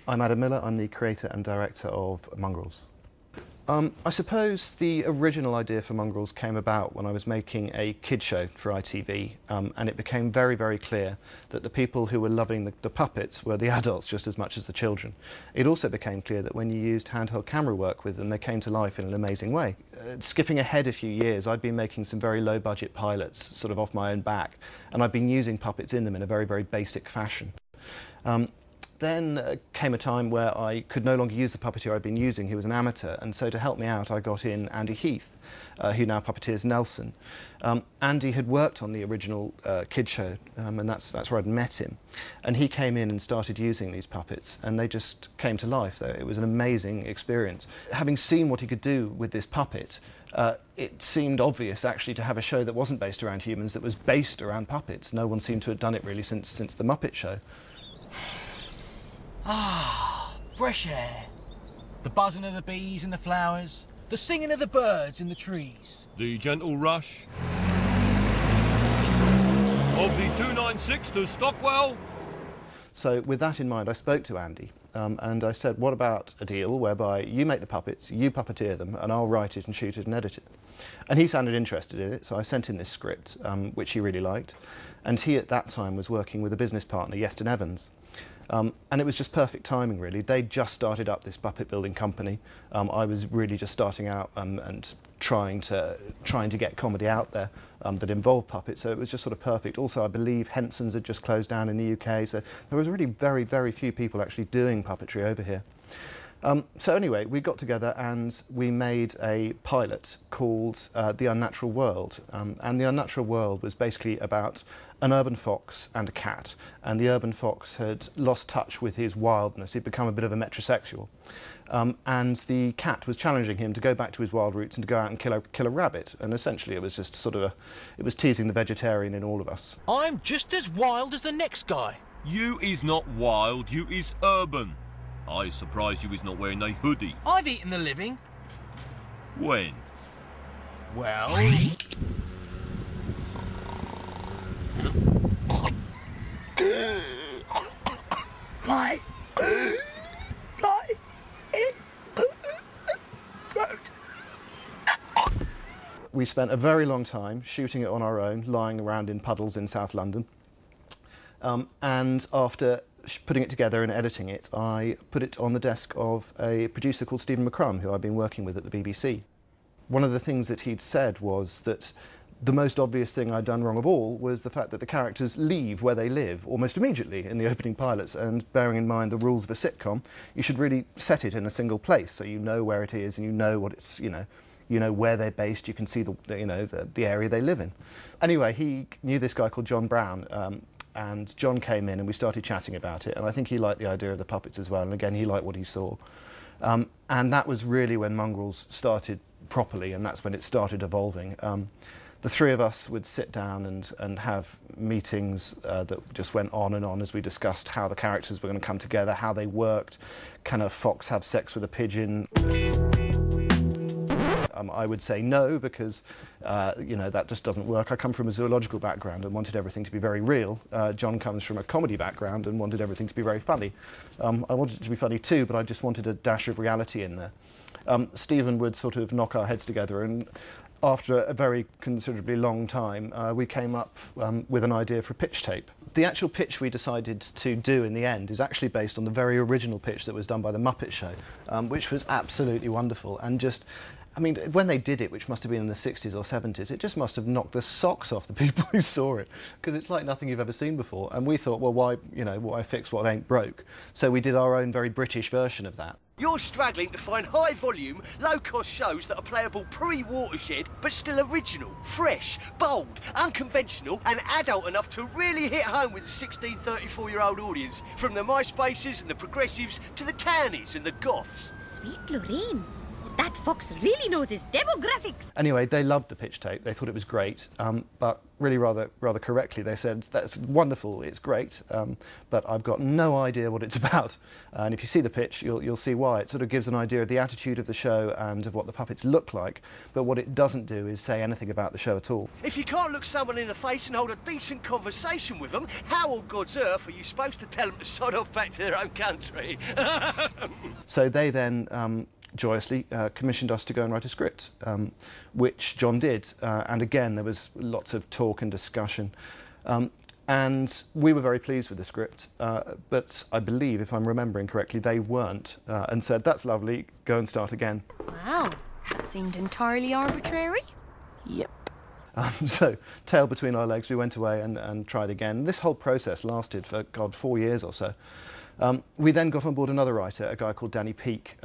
I'm Adam Miller, I'm the creator and director of Mongrels. I suppose the original idea for Mongrels came about when I was making a kid show for ITV, and it became very, very clear that the people who were loving the puppets were the adults just as much as the children. It also became clear that when you used handheld camera work with them, they came to life in an amazing way. Skipping ahead a few years, I'd been making some very low-budget pilots, sort of off my own back, and I'd been using puppets in them in a very, very basic fashion. Then came a time where I could no longer use the puppeteer I'd been using, who was an amateur, and so to help me out I got in Andy Heath, who now puppeteers Nelson. Andy had worked on the original kid show, and that's where I'd met him. And he came in and started using these puppets, and they just came to life. It was an amazing experience. Having seen what he could do with this puppet, it seemed obvious actually to have a show that wasn't based around humans, that was based around puppets. No one seemed to have done it really since the Muppet Show. Ah, fresh air. The buzzing of the bees in the flowers, the singing of the birds in the trees. The gentle rush of the 296 to Stockwell. So with that in mind, I spoke to Andy, and I said, what about a deal whereby you make the puppets, you puppeteer them, and I'll write it and shoot it and edit it? And he sounded interested in it, so I sent him this script, which he really liked. And he at that time was working with a business partner, Yeston Evans. And it was just perfect timing, really. They'd just started up this puppet building company. I was really just starting out and trying to get comedy out there that involved puppets, so it was just sort of perfect. Also, I believe Henson's had just closed down in the UK, so there was really very, very few people actually doing puppetry over here. So anyway, we got together and we made a pilot called The Unnatural World. And The Unnatural World was basically about an urban fox and a cat. And the urban fox had lost touch with his wildness. He'd become a bit of a metrosexual. And the cat was challenging him to go back to his wild roots and to go out and kill a rabbit. And essentially it was just sort of it was teasing the vegetarian in all of us. I'm just as wild as the next guy. You is not wild, you is urban. I is surprised you is not wearing a hoodie. I've eaten the living. When? Well... Fly. Fly. In. Throat. We spent a very long time shooting it on our own, lying around in puddles in South London. And after putting it together and editing it, I put it on the desk of a producer called Stephen McCrum, who I've been working with at the BBC. One of the things that he'd said was that the most obvious thing I'd done wrong of all was the fact that the characters leave where they live almost immediately in the opening pilots, and bearing in mind the rules of a sitcom, you should really set it in a single place so you know where it is and you know what it's, you know where they're based, you can see the area they live in. Anyway, he knew this guy called John Brown, and John came in and we started chatting about it, and I think he liked the idea of the puppets as well, and again he liked what he saw. And that was really when Mongrels started properly, and that's when it started evolving. The three of us would sit down and have meetings that just went on and on as we discussed how the characters were going to come together, how they worked. Can a fox have sex with a pigeon? I would say no, because that just doesn't work. I come from a zoological background and wanted everything to be very real. John comes from a comedy background and wanted everything to be very funny. I wanted it to be funny too, but I just wanted a dash of reality in there. Stephen would sort of knock our heads together, and after a very considerably long time, we came up with an idea for a pitch tape. The actual pitch we decided to do in the end is actually based on the very original pitch that was done by the Muppet Show, which was absolutely wonderful. And just, I mean, when they did it, which must have been in the 60s or 70s, it just must have knocked the socks off the people who saw it, because it's like nothing you've ever seen before. And we thought, well, why fix what ain't broke? So we did our own very British version of that. You're struggling to find high-volume, low-cost shows that are playable pre-Watershed, but still original, fresh, bold, unconventional, and adult enough to really hit home with the 16, 34-year-old audience, from the MySpaces and the progressives to the townies and the goths. Sweet Lorraine, That fox really knows his demographics. Anyway, they loved the pitch tape. They thought it was great, but really rather correctly, they said, that's wonderful, it's great, but I've got no idea what it's about. And if you see the pitch, you'll see why. It sort of gives an idea of the attitude of the show and of what the puppets look like, but what it doesn't do is say anything about the show at all. If you can't look someone in the face and hold a decent conversation with them, how on God's earth are you supposed to tell them to sod off back to their own country? So they then joyously commissioned us to go and write a script, which John did, and again there was lots of talk and discussion, and we were very pleased with the script, but I believe, if I'm remembering correctly, they weren't, and said, that's lovely, go and start again. Wow, that seemed entirely arbitrary. Yep. So, tail between our legs, we went away and tried again. This whole process lasted for, God, 4 years or so. We then got on board another writer, a guy called Danny Peake,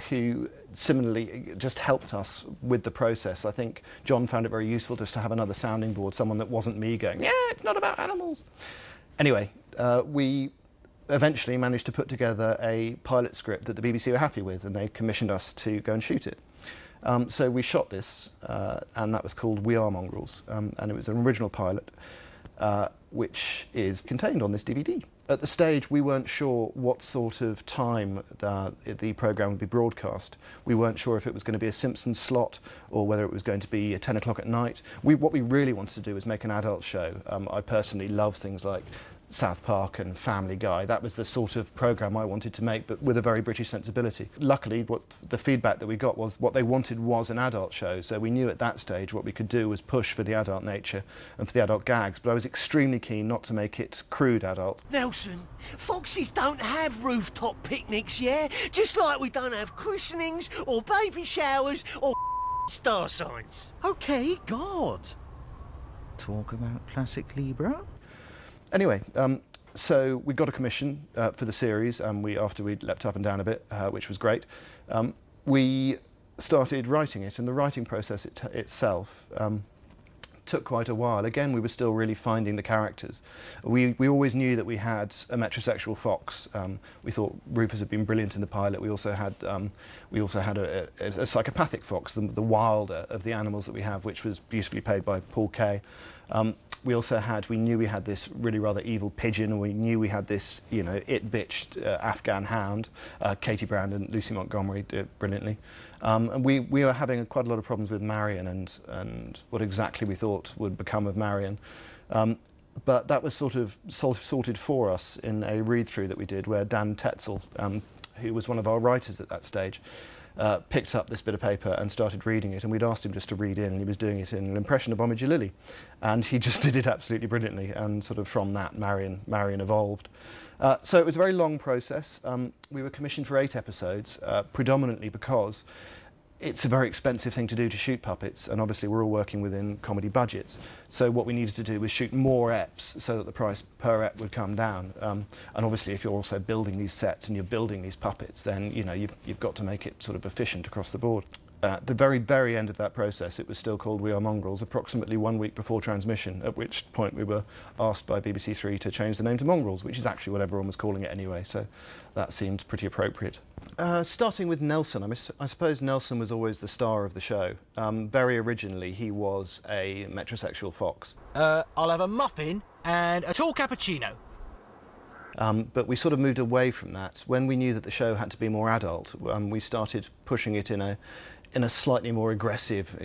who similarly just helped us with the process. I think John found it very useful just to have another sounding board, someone that wasn't me going, yeah, it's not about animals. Anyway, we eventually managed to put together a pilot script that the BBC were happy with, and they commissioned us to go and shoot it. So we shot this, and that was called We Are Mongrels, and it was an original pilot, which is contained on this DVD. At the stage, we weren't sure what sort of time the programme would be broadcast. We weren't sure if it was going to be a Simpsons slot or whether it was going to be at 10 o'clock at night. What we really wanted to do was make an adult show. I personally love things like South Park and Family Guy. That was the sort of programme I wanted to make, but with a very British sensibility. Luckily, what the feedback that we got was what they wanted was an adult show, so we knew at that stage what we could do was push for the adult nature and for the adult gags, but I was extremely keen not to make it crude adult. Nelson, foxes don't have rooftop picnics, yeah? Just like we don't have christenings or baby showers or star signs. OK, God. Talk about classic Libra. Anyway, so we got a commission for the series, and after we'd leapt up and down a bit, which was great, we started writing it, and the writing process itself took quite a while. Again, we were still really finding the characters. We always knew that we had a metrosexual fox. We thought Rufus had been brilliant in the pilot. We also had a psychopathic fox, the wilder of the animals that we have, which was beautifully played by Paul Kay. We knew we had this really rather evil pigeon, and we knew we had this, it-bitched Afghan hound. Katie Brand and Lucy Montgomery did brilliantly. And we were having quite a lot of problems with Marion and what exactly we thought would become of Marion. But that was sort of sorted for us in a read-through that we did, where Dan Tetzel, who was one of our writers at that stage, picked up this bit of paper and started reading it, and we'd asked him just to read in, and he was doing it in an impression of Omid Jalili, and he just did it absolutely brilliantly, and sort of from that Marion evolved. So it was a very long process. We were commissioned for 8 episodes, predominantly because it's a very expensive thing to do to shoot puppets, and obviously we're all working within comedy budgets. So what we needed to do was shoot more eps so that the price per ep would come down. And obviously if you're also building these sets and you're building these puppets, then you've got to make it sort of efficient across the board. At the very, very end of that process, it was still called We Are Mongrels, approximately 1 week before transmission, at which point we were asked by BBC Three to change the name to Mongrels, which is actually what everyone was calling it anyway, so that seemed pretty appropriate. Starting with Nelson, I suppose Nelson was always the star of the show. Very originally, he was a metrosexual fox. I'll have a muffin and a tall cappuccino. But we sort of moved away from that. When we knew that the show had to be more adult, we started pushing it in a slightly more aggressive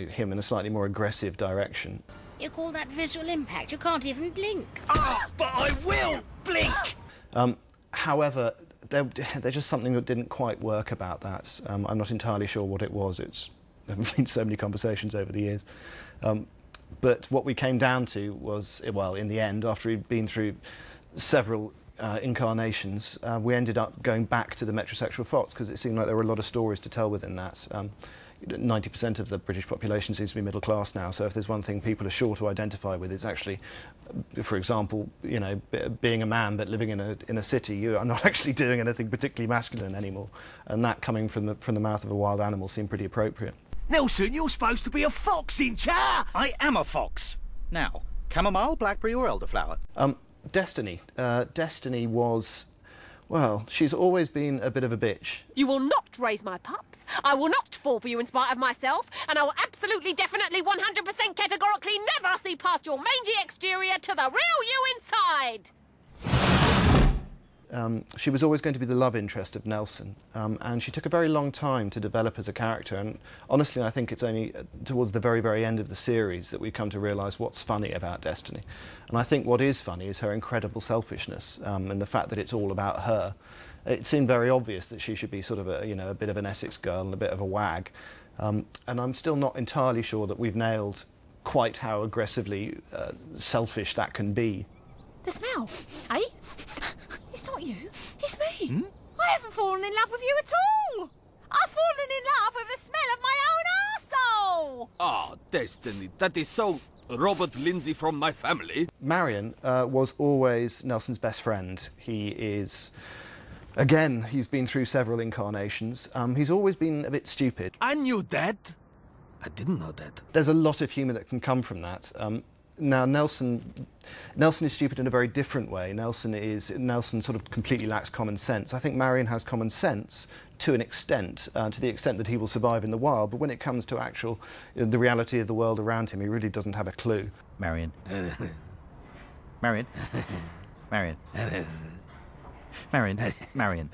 direction. You call that visual impact? You can't even blink. Ah, but I will blink! However, there's just something that didn't quite work about that. I'm not entirely sure what it was. There have been so many conversations over the years. But what we came down to was, well, in the end, after we'd been through several incarnations, we ended up going back to the metrosexual fox because it seemed like there were a lot of stories to tell within that. 90% of the British population seems to be middle class now, so if there's one thing people are sure to identify with, it's actually, for example, being a man but living in a city. You are not actually doing anything particularly masculine anymore, and that coming from the mouth of a wild animal seemed pretty appropriate. Nelson, you're supposed to be a fox in cha! I am a fox. Now, chamomile, blackberry or elderflower? Destiny. Destiny was Well, she's always been a bit of a bitch. You will not raise my pups. I will not fall for you in spite of myself, and I will absolutely, definitely, 100% categorically never see past your mangy exterior to the real you inside. She was always going to be the love interest of Nelson, and she took a very long time to develop as a character, and honestly I think it's only towards the very, very end of the series that we come to realise what's funny about Destiny. And I think what is funny is her incredible selfishness, and the fact that it's all about her. It seemed very obvious that she should be sort of a, you know, a bit of an Essex girl and a bit of a wag, and I'm still not entirely sure that we've nailed quite how aggressively selfish that can be. The smell, eh? It's not you, it's me. I haven't fallen in love with you at all. I've fallen in love with the smell of my own arsehole. Ah, Destiny, that is so Robert Lindsay from my family. Marion was always Nelson's best friend. He is, again, he's been through several incarnations. He's always been a bit stupid. I knew that. I didn't know that. There's a lot of humour that can come from that. Now, Nelson is stupid in a very different way. Nelson sort of completely lacks common sense. I think Marion has common sense to an extent, to the extent that he will survive in the wild, but when it comes to actual, the reality of the world around him, he really doesn't have a clue. Marion. Marion. Marion. Marion. Marion.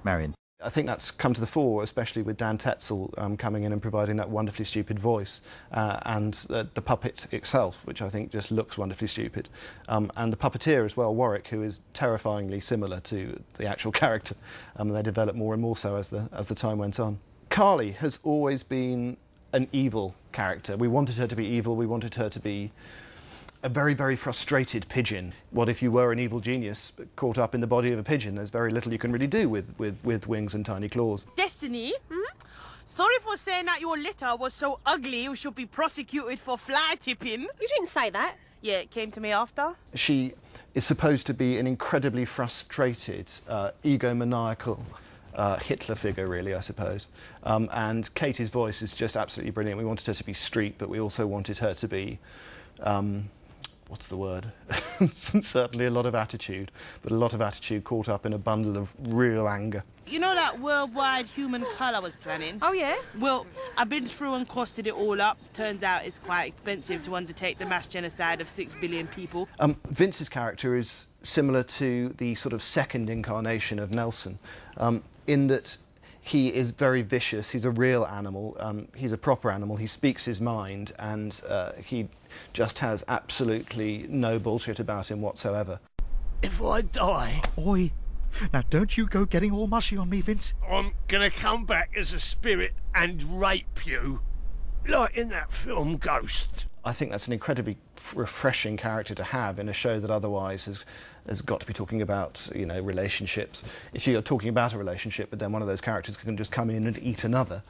Marion. I think that's come to the fore, especially with Dan Tetzel coming in and providing that wonderfully stupid voice, and the puppet itself, which I think just looks wonderfully stupid, and the puppeteer as well, Warwick, who is terrifyingly similar to the actual character, and they develop more and more so as the time went on. Carly has always been an evil character. We wanted her to be evil. We wanted her to be a very, very frustrated pigeon. What if you were an evil genius caught up in the body of a pigeon? There's very little you can really do with wings and tiny claws. Destiny? Sorry for saying that your litter was so ugly you should be prosecuted for fly tipping. You didn't say that. Yeah, it came to me after. She is supposed to be an incredibly frustrated, egomaniacal Hitler figure, really, I suppose. And Katie's voice is just absolutely brilliant. We wanted her to be street, but we also wanted her to be what's the word? Certainly a lot of attitude, but a lot of attitude caught up in a bundle of real anger. You know that worldwide human cull I was planning? Oh, yeah? Well, I've been through and costed it all up. Turns out it's quite expensive to undertake the mass genocide of 6 billion people. Vince's character is similar to the sort of second incarnation of Nelson, in that he is very vicious. He's a real animal. He's a proper animal. He speaks his mind, and he just has absolutely no bullshit about him whatsoever. If I die... Oi. Now, don't you go getting all mushy on me, Vince. I'm gonna come back as a spirit and rape you. Like in that film Ghost. I think that's an incredibly refreshing character to have in a show that otherwise has got to be talking about, you know, relationships. If you're talking about a relationship, but then one of those characters can just come in and eat another,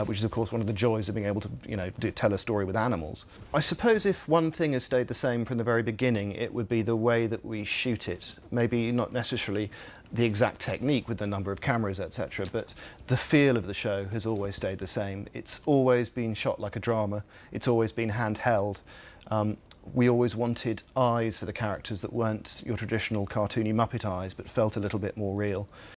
which is, of course, one of the joys of being able to, you know, tell a story with animals. I suppose if one thing has stayed the same from the very beginning, it would be the way that we shoot it. Maybe not necessarily the exact technique with the number of cameras, etc., but the feel of the show has always stayed the same. It's always been shot like a drama. It's always been handheld. We always wanted eyes for the characters that weren't your traditional cartoony Muppet eyes, but felt a little bit more real.